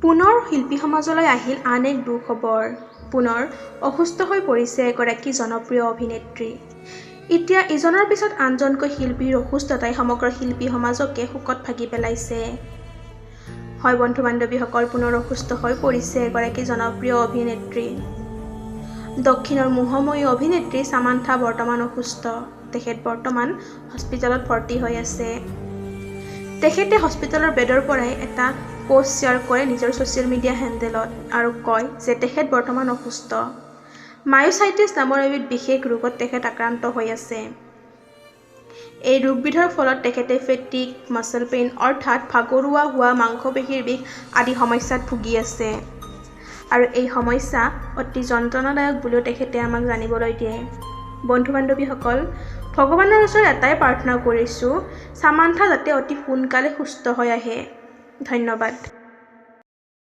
পুনৰ শিল্পী সমাজলৈ আহিল আন এক দুখবৰ। পুনৰ অসুস্থ হৈ পৰিছে এগৰাকী জনপ্ৰিয় অভিনেত্ৰী। এতিয়া ইজনৰ পিছত আনজনকৈ শিল্পীৰ অসুস্থতাই সমগ্ৰ শিল্পী সমাজকে শোকত ভাগি পেলাইছে। হয় বন্ধু-বান্ধৱীসকল, পুনৰ অসুস্থ হৈ পৰিছে এগৰাকী জনপ্ৰিয় অভিনেত্ৰী। দক্ষিণৰ মোহময়ী অভিনেত্ৰী সামান্থা বৰ্তমান অসুস্থ। তেখেত বৰ্তমান হস্পিটেলত ভৰ্তি হৈ আছে। তেখেতে হস্পিটেলৰ বেডৰ পৰাই এটা পোষ্ট শ্বেয়াৰ কৰে নিজৰ ছ'চিয়েল মিডিয়া হেণ্ডেলত আৰু কয় যে তেখেত বৰ্তমান অসুস্থ। মায়োচাইটিছ নামৰ এবিধ বিশেষ ৰোগত তেখেত আক্ৰান্ত হৈ আছে। এই ৰোগবিধৰ ফলত তেখেতে ফেটিক, মাছল পেইন অৰ্থাৎ ভাগৰুৱা হোৱা, মাংসপেশীৰ বিষ আদি সমস্যাত ভুগি আছে। আৰু এই সমস্যা অতি যন্ত্ৰণাদায়ক বুলিও তেখেতে আমাক জানিবলৈ দিয়ে। বন্ধু-বান্ধৱীসকল, ভগৱানৰ ওচৰত এটাই প্ৰাৰ্থনা কৰিছোঁ, সামান্থা যাতে অতি সোনকালে সুস্থ হৈ আহে। ধন্যবাদ।